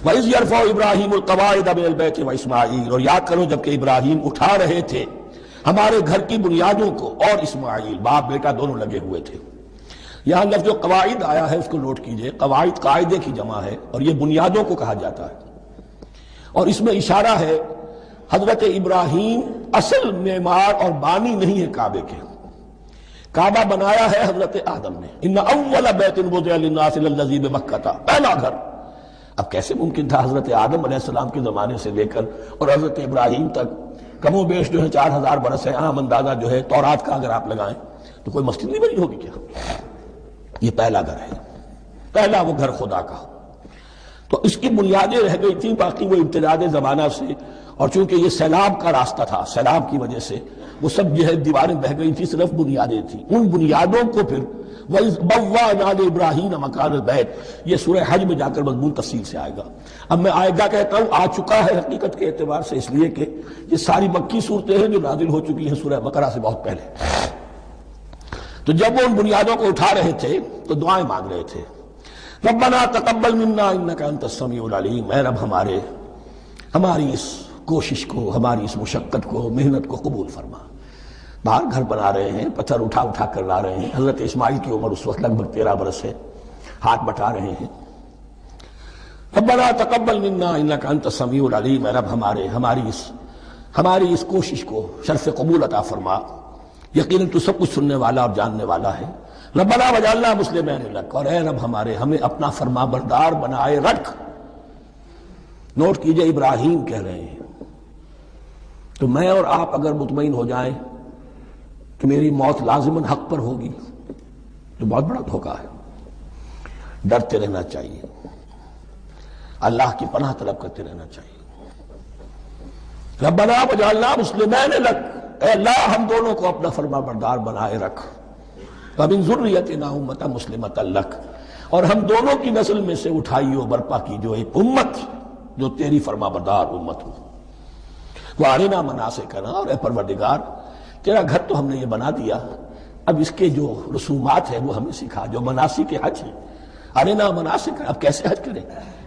وَإِذْ يَرْفَعُ إِبْرَاهِيمُ الْقَوَاعِدَ مِنَ الْبَيْتِ وَإِسْمَاعِيلُ، اور یاد کرو جب کہ ابراہیم اٹھا رہے تھے ہمارے گھر کی بنیادوں کو، اور اسماعیل، باپ بیٹا دونوں لگے ہوئے تھے۔ یہاں لفظ جو قواعد آیا ہے اس کو نوٹ کیجئے، قواعد قاعدے کی جمع ہے اور یہ بنیادوں کو کہا جاتا ہے، اور اس میں اشارہ ہے حضرت ابراہیم اصل معمار اور بانی نہیں ہے کعبے کے، کعبہ بنایا ہے حضرت آدم نے۔ ان اول بیت وضع للناس للذی بمکہ، پہلا گھر۔ اب کیسے ممکن تھا حضرت آدم علیہ السلام کے زمانے سے لے کر اور حضرت ابراہیم تک کم و بیش جو ہے 4000 برس ہے، عام اندازہ جو ہے تورات کا اگر آپ لگائیں تو کوئی مسجد نہیں بنی ہوگی کیا؟ یہ پہلا گھر ہے، پہلا وہ گھر خدا کا۔ تو اس کی بنیادیں رہ گئی تھیں، باقی وہ امتداد زمانہ سے، اور چونکہ یہ سیلاب کا راستہ تھا، سیلاب کی وجہ سے وہ سب جو ہے دیواریں بہہ گئی تھی، صرف بنیادیں تھیں۔ ان بنیادوں کو پھر وَإِذْ بَوَّأْنَا لِإِبْرَاهِيمَ مَكَانَ الْبَيْتِ، یہ سورہ حج میں جا کر مضمون تفصیل سے آئے گا۔ اب میں آئے گا کہتا ہوں، آ چکا ہے حقیقت کے اعتبار سے، اس لیے کہ یہ ساری مکی صورتیں ہیں جو نازل ہو چکی ہیں سورہ بقرہ سے بہت پہلے۔ تو جب وہ ان بنیادوں کو اٹھا رہے تھے تو دعائیں مانگ رہے تھے، ربنا تقبل منا انک انت السمیع العلیم، اے رب ہماری اس کوشش کو، ہماری اس مشقت کو، محنت کو قبول فرما۔ باہر گھر بنا رہے ہیں، پتھر اٹھا اٹھا کر لا رہے ہیں، حضرت اسماعیل کی عمر اس وقت لگ بھگ 13 برس ہے، ہاتھ بٹا رہے ہیں۔ ربنا تقبل منا انک انت السمیع العلیم، اے رب ہماری اس کوشش کو شرف قبول عطا فرما، یقیناً تو سب کچھ سننے والا اور جاننے والا ہے۔ ربنا وجعلنا مسلمین لک، اور اے رب ہمیں اپنا فرما بردار بنائے رکھ۔ نوٹ کیجئے ابراہیم کہہ رہے ہیں، تو میں اور آپ اگر مطمئن ہو جائیں کہ میری موت لازماً حق پر ہوگی تو بہت بڑا دھوکہ ہے۔ ڈرتے رہنا چاہیے، اللہ کی پناہ طلب کرتے رہنا چاہیے۔ ربنا وجعلنا مسلمین لک، اے اللہ ہم دونوں کو اپنا فرما بردار بنائے رکھ، ومن ذریتنا امۃ مسلمۃ لک، اور ہم دونوں کی نسل میں سے اٹھائی و برپا کی جو ایک امت جو تیری فرما بردار امت ہو۔ وارنا مناسکنا، اور اے پروردگار تیرا گھر تو ہم نے یہ بنا دیا، اب اس کے جو رسومات ہیں وہ ہمیں سکھا، جو مناسک حج ہیں۔ ارنا مناسک، اب کیسے حج کریں،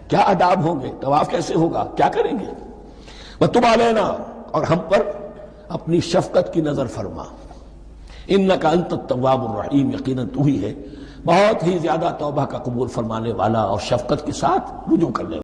کیا آداب ہوں گے، طواف کیسے ہوگا، کیا کریں گے۔ وتب علینا، اور ہم پر اپنی شفقت کی نظر فرما، انک انت التواب الرحیم، یقیناً تو ہی ہے بہت ہی زیادہ توبہ کا قبول فرمانے والا اور شفقت کے ساتھ رجوع کرنے والا۔